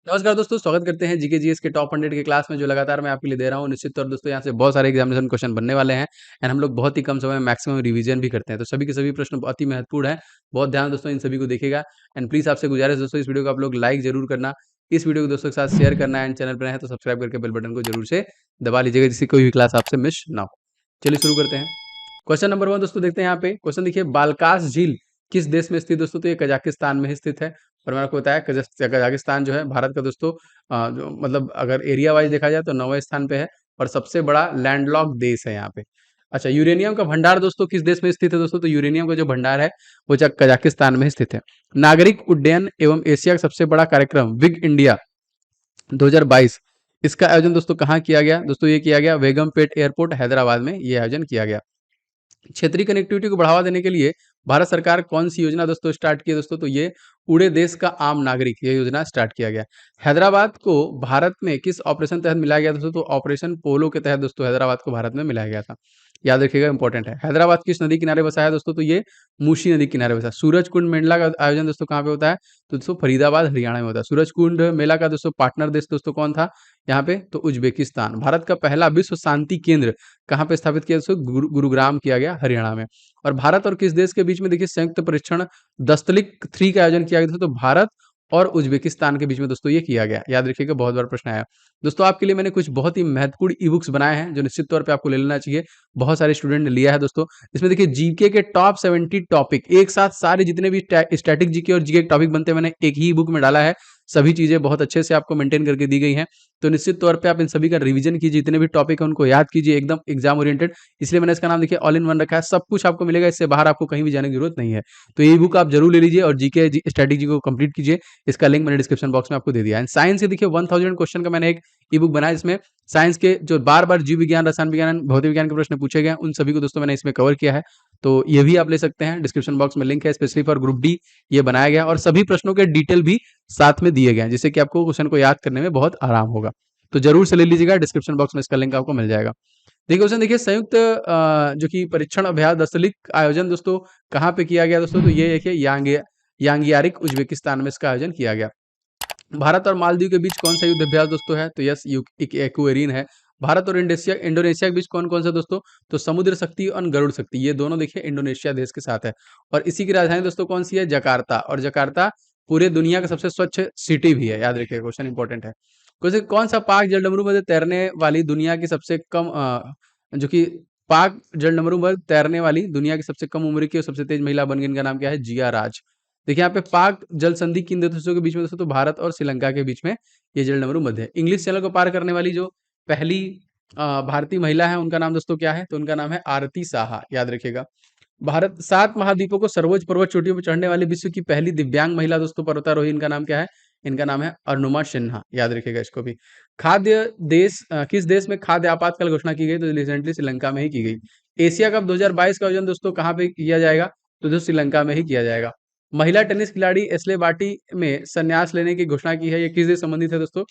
नमस्कार दोस्तों, स्वागत करते हैं जीके जीएस के टॉप 100 के क्लास में जो लगातार मैं आपके लिए दे रहा हूँ। निश्चित तौर दोस्तों, यहाँ से बहुत सारे एग्जामिनेशन क्वेश्चन बनने वाले हैं एंड हम लोग बहुत ही कम समय में मैक्सिमम रिवीजन भी करते हैं। तो सभी के सभी प्रश्न बहुत ही महत्वपूर्ण हैं। बहुत ध्यान दोस्तों इन सभी को देखिएगा एंड प्लीज़ आपसे गुजारिश दोस्तों, इस वीडियो को आप लोग लाइक जरूर करना, इस वीडियो को दोस्तों के साथ शेयर करना एंड चैनल पर नए हैं तो सब्सक्राइब करके बेल बटन को जरूर से दबा लीजिएगा, जिससे कोई भी क्लास आपसे मिस ना हो। चलिए शुरू करते हैं। क्वेश्चन नंबर 1 दोस्तों देखते हैं यहाँ पे। क्वेश्चन देखिए, बालकास झील किस देश में स्थित दोस्तों? तो ये कजाकिस्तान में ही स्थित है। और मैंने आपको बताया कजाकिस्तान जो है भारत का दोस्तों जो मतलब अगर एरिया वाइज देखा जाए तो 9वें स्थान पे है और सबसे बड़ा लैंडलॉक्ड देश है यहाँ पे। अच्छा, यूरेनियम का भंडार दोस्तों किस देश में स्थित है दोस्तों? तो यूरेनियम का जो भंडार है वो कजाकिस्तान में स्थित है। नागरिक उड्डयन एवं एशिया का सबसे बड़ा कार्यक्रम विग इंडिया 2022, इसका आयोजन दोस्तों कहाँ किया गया? दोस्तों ये किया गया बेगमपेट एयरपोर्ट हैदराबाद में ये आयोजन किया गया। क्षेत्रीय कनेक्टिविटी को बढ़ावा देने के लिए भारत सरकार कौन सी योजना दोस्तों स्टार्ट की है दोस्तों? तो ये उड़े देश का आम नागरिक, ये योजना स्टार्ट किया गया। हैदराबाद को भारत में किस ऑपरेशन तहत मिलाया गया दोस्तों? तो ऑपरेशन पोलो के तहत दोस्तों हैदराबाद को भारत में मिलाया गया था। याद रखिएगा, इंपॉर्टेंट है। हैदराबाद किस नदी किनारे बसा है दोस्तों? तो ये मूसी नदी किनारे बसा। सूरज कुंड मेला का आयोजन दोस्तों कहाँ पे होता है? तो दोस्तों फरीदाबाद हरियाणा में होता है। सूरज कुंड मेला का दोस्तों पार्टनर देश दोस्तों कौन था यहाँ पे? तो उज्बेकिस्तान। भारत का पहला विश्व शांति केंद्र कहाँ पे स्थापित किया दोस्तों? गुरुग्राम किया गया, हरियाणा में। और भारत और किस देश के बीच में देखिए संयुक्त परीक्षण दस्तलिक 3 का आयोजन किया गया था? तो भारत और उज्बेकिस्तान के बीच में दोस्तों ये किया गया। याद रखिएगा, बहुत बार प्रश्न आया। दोस्तों आपके लिए मैंने कुछ बहुत ही महत्वपूर्ण ई बुक्स बनाए हैं जो निश्चित तौर पे आपको ले लेना चाहिए। बहुत सारे स्टूडेंट ने लिया है दोस्तों। इसमें देखिए जीके के टॉप 70 टॉपिक एक साथ, सारे जितने भी स्टैटिक जीके और जीके के टॉपिक बनते हैं मैंने एक ही बुक में डाला है। सभी चीजें बहुत अच्छे से आपको मेंटेन करके दी गई हैं। तो निश्चित तौर पे आप इन सभी का रिवीजन कीजिए, जितने भी टॉपिक है उनको याद कीजिए, एकदम एग्जाम ओरिएंटेड। इसलिए मैंने इसका नाम देखिए ऑल इन वन रखा है। सब कुछ आपको मिलेगा, इससे बाहर आपको कहीं भी जाने की जरूरत नहीं है। तो ये बुक आप जरूर ले लीजिए और जीके स्ट्रेटेजी को कंप्लीट कीजिए। इसका लिंक मैंने डिस्क्रिप्शन बॉक्स में आपको दे दिया है। साइंस के देखिए 1000 क्वेश्चन का मैंने एक ई बुक बनाया, जिसमें साइंस के जो बार बार जीव विज्ञान, रसायन विज्ञान, भौतिक विज्ञान के प्रश्न पूछे गए उन सभी को दोस्तों मैंने इसमें कवर किया है। तो ये भी आप ले सकते हैं, डिस्क्रिप्शन बॉक्स में लिंक है। स्पेशली फॉर ग्रुप डी ये बनाया गया और सभी प्रश्नों के डिटेल भी साथ में दिए गए हैं, जिससे कि आपको क्वेश्चन को याद करने में बहुत आराम होगा। तो जरूर से ले लीजिएगा, डिस्क्रिप्शन बॉक्स में इसका लिंक आपको मिल जाएगा। देखिए क्वेश्चन देखिए, संयुक्त जो कि परीक्षण अभ्यास दस्तलिक आयोजन दोस्तों कहाँ पे किया गया दोस्तों? तो ये देखिए यांगियारिक उज्बेकिस्तान में इसका आयोजन किया गया। भारत और मालदीव के बीच कौन सा युद्ध अभ्यास दोस्तों है? तो यस, एक्वेरिन है। भारत और इंडोनेशिया के बीच कौन कौन सा दोस्तों? तो समुद्र शक्ति और गरुड़ शक्ति, ये दोनों देखिए इंडोनेशिया देश के साथ है। और इसी की राजधानी दोस्तों कौन सी है? जकार्ता। और जकार्ता पूरे दुनिया का सबसे स्वच्छ सिटी भी है। याद रखिए, क्वेश्चन इंपॉर्टेंट है। क्वेश्चन, कौन सा पाक जलडमरू में तैरने वाली दुनिया की सबसे कम जो कि पाक जलडमरू में तैरने वाली दुनिया की सबसे कम उम्र की और सबसे तेज महिला बन गई? इनका नाम क्या है? जिया राज। देखिए यहाँ पे पाक जल संधि किन देशों के बीच में दोस्तों? तो भारत और श्रीलंका के बीच में ये जलडमरू मध्य है। इंग्लिश चैनल को पार करने वाली जो पहली भारतीय महिला है उनका नाम दोस्तों क्या है? तो उनका नाम है आरती साहा। याद रखिएगा। भारत 7 महाद्वीपों को सर्वोच्च पर्वत चोटियों पर चढ़ने वाली विश्व की पहली दिव्यांग महिला दोस्तों पर्वतारोही, इनका नाम क्या है? इनका नाम है अरुणिमा सिन्हा। याद रखिएगा इसको भी। खाद्य देश किस देश में खाद्य आपातकाल घोषणा की गई? तो रिसेंटली श्रीलंका में ही की गई। एशिया कप 2022 का आयोजन दोस्तों कहाँ पे किया जाएगा? तो दोस्तों श्रीलंका में ही किया जाएगा। महिला टेनिस खिलाड़ी एश्ले बार्टी में संन्यास लेने की घोषणा की है, ये किस देश संबंधित है दोस्तों?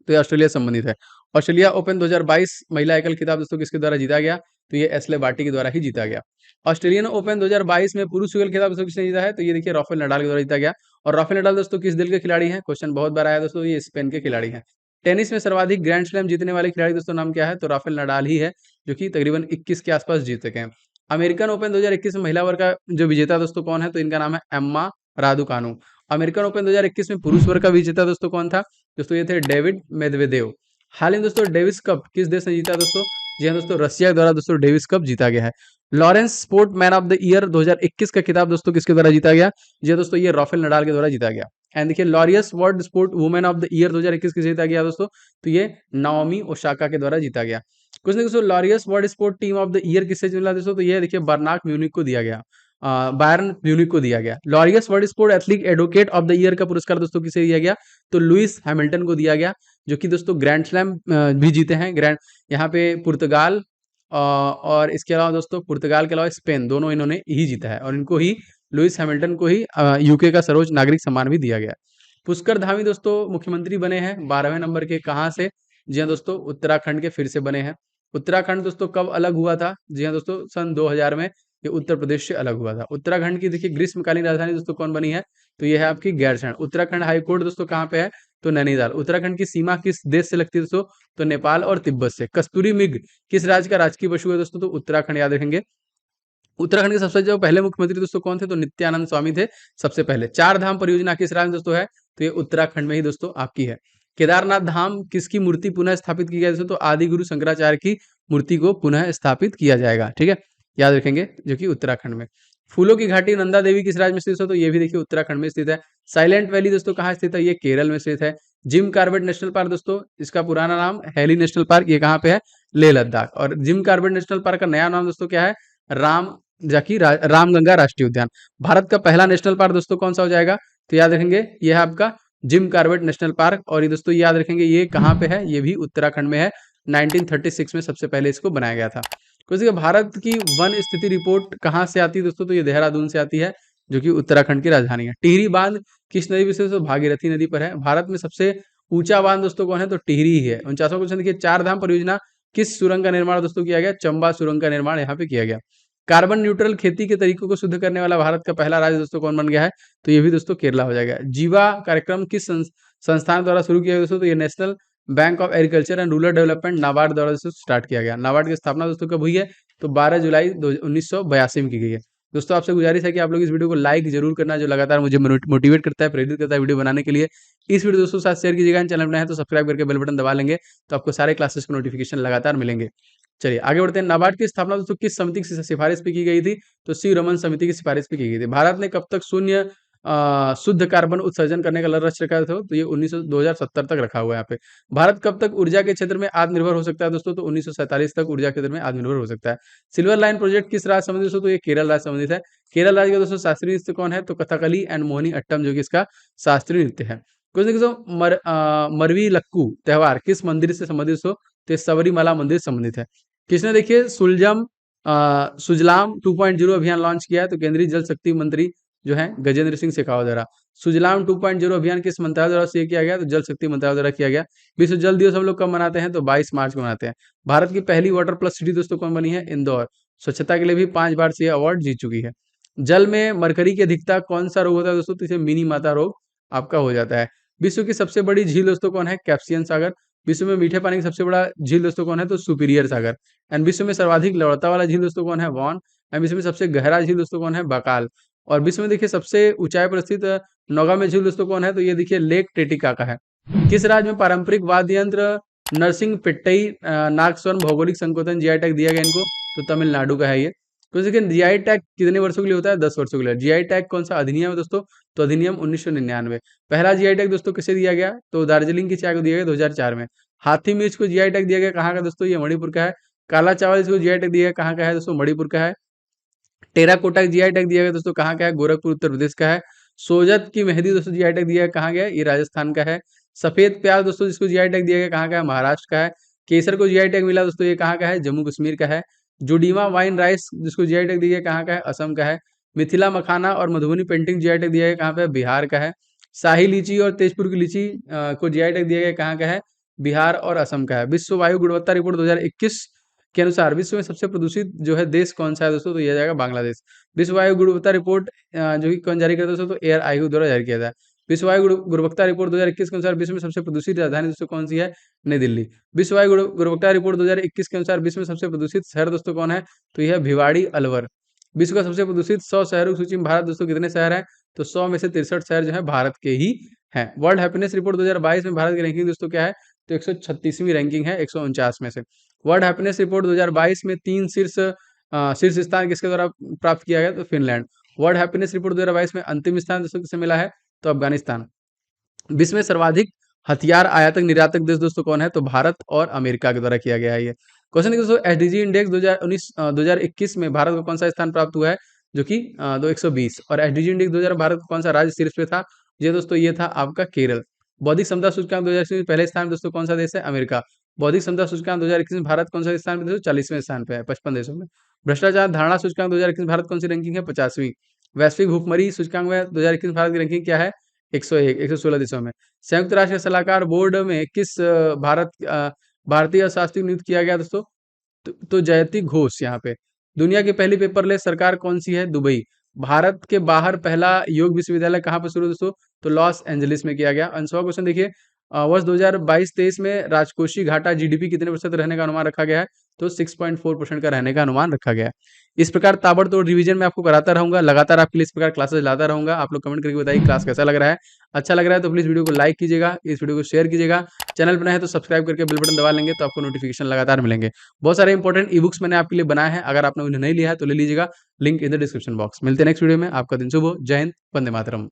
तो ये ऑस्ट्रेलिया संबंधित है। ऑस्ट्रेलिया ओपन 2022 महिला एकल खिताब दोस्तों किसके द्वारा जीता गया? तो ये एश्ले बार्टी के द्वारा ही जीता गया। ऑस्ट्रेलियन ओपन 2022 में पुरुष युगल खिताब दोस्तों किसने जीता है? तो ये देखिए राफेल नडाल के द्वारा जीता गया। और राफेल नडाल दोस्तों किस दल के खिलाड़ी हैं? क्वेश्चन बहुत बार आया दोस्तों, ये स्पेन के खिलाड़ी हैं। टेनिस में सर्वाधिक ग्रैंड स्लैम जीतने वाले खिलाड़ी दोस्तों नाम क्या है? तो राफेल नडाल ही है, जो कि तकरीबन 21 के आसपास जीत चुके हैं। अमेरिकन ओपन 2021 में महिला वर्ग का जो विजेता दोस्तों कौन है? तो इनका नाम है एम्मा रादुकानु। अमेरिकन ओपन 2021 में पुरुष वर्ग का विजेता दोस्तों कौन था? दोस्तों ये थे डेविड मेदवेदेव। हाल ही में दोस्तों डेविस कप किस देश ने जीता दोस्तों? जी हाँ दोस्तों, रशिया द्वारा दोस्तों डेविस कप जीता गया है। Lawrence sport man of the year 2021 का खिताब दोस्तों किसके द्वारा जीता गया? जी हाँ दोस्तों, ये राफेल नडाल के द्वारा जीता गया। एंड देखिए Laureus world sport women of the year 2021 किसे जीता गया दोस्तों? तो ये नाओमी ओसाका के द्वारा जीता गया। कुछ नहीं दोस्तों, Laureus world sport team of the year किससे मिला दोस्तों? तो ये देखिए बर्नाक म्यूनिक को दिया गया, बायरन म्यूनिक को दिया गया। Laureus world sport athlete advocate of the year का पुरस्कार दोस्तों किसे दिया गया? तो लुइस हैमिल्टन को दिया गया, जो कि दोस्तों ग्रैंड स्लैम भी जीते हैं। यहाँ पे पुर्तगाल और इसके अलावा दोस्तों पुर्तगाल के अलावा स्पेन, दोनों इन्होंने ही जीता है और इनको ही, लुइस हैमिल्टन को ही यूके का सर्वोच्च नागरिक सम्मान भी दिया गया। पुष्कर धामी दोस्तों मुख्यमंत्री बने हैं 12वें नंबर के, कहाँ से? जी हाँ दोस्तों, उत्तराखंड के फिर से बने हैं। उत्तराखंड दोस्तों कब अलग हुआ था? जी हाँ दोस्तों, सन 2000 में ये उत्तर प्रदेश से अलग हुआ था। उत्तराखंड की देखिए ग्रीष्मकालीन राजधानी दोस्तों कौन बनी है? तो ये है आपकी गैरसैंण। उत्तराखंड हाई कोर्ट दोस्तों कहाँ पे है? तो नैनीताल। उत्तराखंड की सीमा किस देश से लगती है दोस्तों? तो नेपाल और तिब्बत से। कस्तूरी मृग किस राज्य का राजकीय पशु है दोस्तों? तो उत्तराखंड, याद रखेंगे। उत्तराखंड के सबसे जो पहले मुख्यमंत्री दोस्तों कौन थे? तो नित्यानंद स्वामी थे सबसे पहले। चार धाम परियोजना किस राज्य में दोस्तों है? तो ये उत्तराखंड में ही दोस्तों आपकी है। केदारनाथ धाम किसकी मूर्ति पुनः स्थापित की गई दोस्तों? तो आदि गुरु शंकराचार्य की मूर्ति को पुनः स्थापित किया जाएगा, ठीक है, याद रखेंगे, जो कि उत्तराखंड में। फूलों की घाटी नंदा देवी किस राज्य में स्थित है? तो ये भी देखिए उत्तराखंड में स्थित है। साइलेंट वैली दोस्तों कहाँ स्थित है? ये केरल में स्थित है। जिम कार्बेट नेशनल पार्क दोस्तों, इसका पुराना नाम हैली नेशनल पार्क, ये कहाँ पे है? लेह लद्दाख। और जिम कार्बेट नेशनल पार्क का नया नाम दोस्तों क्या है? राम रामगंगा राष्ट्रीय उद्यान। भारत का पहला नेशनल पार्क दोस्तों कौन सा हो जाएगा? तो याद रखेंगे ये है आपका जिम कार्बेट नेशनल पार्क। और ये दोस्तों याद रखेंगे ये कहाँ पे है? ये भी उत्तराखंड में है। 1936 में सबसे पहले इसको बनाया गया था। क्योंकि भारत की वन स्थिति रिपोर्ट कहाँ से आती है दोस्तों? तो ये देहरादून से आती है, जो कि उत्तराखंड की राजधानी है। टिहरी बांध किस नदी पर स्थित है? तो भागीरथी नदी पर है। भारत में सबसे ऊंचा बांध दोस्तों कौन है? तो टिहरी ही है। 49वां क्वेश्चन देखिए, चार धाम परियोजना किस सुरंग का निर्माण दोस्तों किया गया? चंबा सुरंग का निर्माण यहाँ पे किया गया। कार्बन न्यूट्रल खेती के तरीकों को शुद्ध करने वाला भारत का पहला राज्य दोस्तों कौन बन गया है? तो ये भी दोस्तों केरला हो जाएगा। जीवा कार्यक्रम किस संस्थान द्वारा शुरू किया गया दोस्तों? तो ये national bank of agriculture and rural development NABARD द्वारा दोस्तों स्टार्ट किया गया। नाबार्ड की स्थापना दोस्तों कब हुई है? तो 12 जुलाई 1982 में की गई है। दोस्तों आपसे गुजारिश है कि आप लोग इस वीडियो को लाइक जरूर करना, जो लगातार मुझे मोटिवेट करता है, प्रेरित करता है वीडियो बनाने के लिए। इस वीडियो दोस्तों साथ शेयर कीजिएगा। चैनल बनाए तो सब्सक्राइब करके बेल बटन दबा लेंगे, तो आपको सारे क्लासेस के नोटिफिकेशन लगातार मिलेंगे। चलिए आगे बढ़ते हैं। नाबार्ड की स्थापना दोस्तों किस समिति की सिफारिश पे की गई थी? तो सी रमन समिति की सिफारिश पे की गई थी। भारत ने कब तक शून्य शुद्ध कार्बन उत्सर्जन करने का लक्ष्य रखा था? तो ये 2070 तक रखा हुआ है यहाँ पे। भारत कब तक ऊर्जा के क्षेत्र में आत्मनिर्भर हो सकता है दोस्तों? तो 1947 तक ऊर्जा के क्षेत्र में आत्मनिर्भर हो सकता है। सिल्वर लाइन प्रोजेक्ट किस राज्य संबंधित दोस्तों? तो ये केरल राज्य संबंधित है। केरल राज्य का दोस्तों शास्त्रीय नृत्य कौन है? तो कथकली एंड मोहिनी अट्टम, जो कि इसका शास्त्रीय नृत्य है। क्वेश्चन दोस्तों, मरवी लक्कू त्योहार किस मंदिर से संबंधित दोस्तों? तो सबरीमाला मंदिर से संबंधित है। किसने देखिए सुजलाम 2.0 अभियान लॉन्च किया है? तो केंद्रीय जल शक्ति मंत्री जो है गजेंद्र सिंह शेखावत द्वारा। सुजलाम 2.0 अभियान किस मंत्रालय द्वारा से किया गया? तो जल शक्ति मंत्रालय द्वारा किया गया। विश्व जल दिवस हम लोग कब मनाते हैं? तो 22 मार्च को मनाते हैं। भारत की पहली वाटर प्लस सिटी दोस्तों कौन बनी है? इंदौर। स्वच्छता के लिए भी 5 बार से अवार्ड जीत चुकी है। जल में मरकरी की अधिकता कौन सा रोग होता है दोस्तों? तो इसे मिनी माता रोग आपका हो जाता है। विश्व की सबसे बड़ी झील दोस्तों कौन है? कैप्सियन सागर। विश्व में मीठे पानी की सबसे बड़ा झील दोस्तों कौन है? तो सुपीरियर सागर। एंड विश्व में सर्वाधिक लवणता वाला झील दोस्तों कौन है? वॉन। एंड विश्व में सबसे गहरा झील दोस्तों कौन है? बकाल। और विश्व में देखिए सबसे ऊंचाई पर स्थित नौगामे झील दोस्तों कौन है? तो ये देखिए लेक टेटिकाका है। किस राज्य में पारंपरिक वाद्य यंत्र नरसिंह पिट्टई नागस्वरम भौगोलिक संकोचन जीआई टैग दिया गया इनको? तो तमिलनाडु का है ये। तो देखिए जीआई टैग कितने वर्षों के लिए होता है? 10 वर्षों के लिए। जीआई टैग कौन सा अधिनियम है दोस्तों? तो अधिनियम 1999। पहला जीआई टैग दोस्तों किसे दिया गया? तो दार्जिलिंग की चाय को दिया गया 2004 में। हाथी मिर्च को जीआई टैग दिया गया कहाँ का दोस्तों? ये मणिपुर का है। काला चावल इसको जीआई टैग दिया गया कहाँ का है दोस्तों? मणिपुर का है। टेराकोटा जीआई टैग दिया गया दोस्तों कहाँ का है? गोरखपुर उत्तर प्रदेश का है। सोजत की मेहंदी दोस्तों जीआई टैग दिया गया कहाँ गया? ये राजस्थान का है। सफेद प्याज दोस्तों जिसको जीआई टैग दिया गया कहाँ का है? महाराष्ट्र का है। केसर को जीआई टैग मिला दोस्तों, ये कहाँ का है? जम्मू कश्मीर का है। जोडीमा वाइन राइस जिसको जीआई टैग दिया गया कहाँ का है? असम का है। मिथिला मखाना और मधुबनी पेंटिंग जीआई टैग दिया गया कहाँ पे? बिहार का है। शाही लीची और तेजपुर की लीची को जीआई टैग दिया गया कहाँ का है? बिहार और असम का है। विश्व वायु गुणवत्ता रिपोर्ट 2021 के अनुसार विश्व में सबसे प्रदूषित जो है देश कौन सा है दोस्तों? तो यह जाएगा बांग्लादेश। विश्व वायु गुणवत्ता रिपोर्ट जो कि कौन जारी करता है दोस्तों? तो एयर आईयू द्वारा जारी किया था। विश्व वायु गुणवत्ता रिपोर्ट 2021 के अनुसार विश्व में सबसे प्रदूषित राजधानी दोस्तों कौन सी है? नई दिल्ली। विश्व वायु गुणवत्ता रिपोर्ट 2021 के अनुसार विश्व में सबसे प्रदूषित शहर दोस्तों कौन है? तो यह भिवाड़ी अलवर। विश्व का सबसे प्रदूषित 100 शहरों की सूची में भारत दोस्तों कितने शहर हैं? तो 100 में से 63 शहर जो है भारत के ही हैं। वर्ल्ड हैप्पीनेस रिपोर्ट 2022 में भारत की रैंकिंग दोस्तों क्या है? तो 136वीं रैंकिंग है 149 में से। वर्ल्ड हैप्पीनेस रिपोर्ट 2022 में 3 शीर्ष स्थान किसके द्वारा प्राप्त किया गया? तो फिनलैंड। वर्ल्ड हैप्पीनेस रिपोर्ट 2022 में अंतिम स्थान दोस्तों किसे मिला है? तो अफगानिस्तान। विश्व में सर्वाधिक हथियार आयातक निर्यातक देश दोस्तों कौन है? तो भारत और अमेरिका के द्वारा किया गया है ये। क्वेश्चन दोस्तों, एसडीजी इंडेक्स 2021 में भारत को कौन सा स्थान प्राप्त हुआ है? जो कि 120। और एसडीजी इंडेक्स 2000 भारत को कौन सा राज्य शीर्ष पे था? ये दोस्तों ये था आपका केरल। बौद्धिक क्षमता सूचकांक 2021 में पहले स्थान दोस्तों कौन सा देश है? अमेरिका। बौद्धिक क्षमता सूचकांक 2021 में भारत कौन सा स्थान पे दोस्तों? 40वें स्थान पे है 55 देशों में। भ्रष्टाचार धारणा सूचकांक 2021 में भारत कौन सी रैंकिंग है? 50वीं। वैश्विक भुखमरी सूचकांक में 2021 भारत की रैंकिंग क्या है? 101 116 देशों में। संयुक्त राष्ट्र के सलाहकार बोर्ड में किस भारतीय शास्त्री नियुक्त किया गया दोस्तों? तो जयति घोष यहाँ पे। दुनिया की पहली पेपरलेस सरकार कौन सी है? दुबई। भारत के बाहर पहला योग विश्वविद्यालय कहाँ पर शुरू दोस्तों? तो लॉस एंजलिस में किया गया। 5वां क्वेश्चन देखिए, वर्ष 2022-23 में राजकोषीय घाटा जीडीपी कितने प्रतिशत रहने का अनुमान रखा गया है? तो 6.4% का रहने का अनुमान रखा गया है। इस प्रकार ताबड़तोड़ रिवीजन मैं आपको कराता रहूँगा, लगातार आपके लिए इस प्रकार क्लासेस लाता रहूँगा। आप लोग कमेंट करके बताइए क्लास कैसा लग रहा है? अच्छा लग रहा है तो प्लीज़ वीडियो को लाइक कीजिएगा, इस वीडियो को शेयर कीजिएगा। चैनल पे नए हैं तो सब्सक्राइब करके बेल बटन दबा लेंगे तो आपको नोटिफिकेशन लगातार मिलेंगे। बहुत सारे इंपॉर्टेंट ई-बुक्स मैंने आपके लिए बनाए हैं, अगर आपने उन्हें नहीं लिया है तो ले लीजिएगा, link in the description box. मिलते हैं नेक्स्ट वीडियो में, आपका दिन शुभ हो। जय हिंद, वंदे मातरम।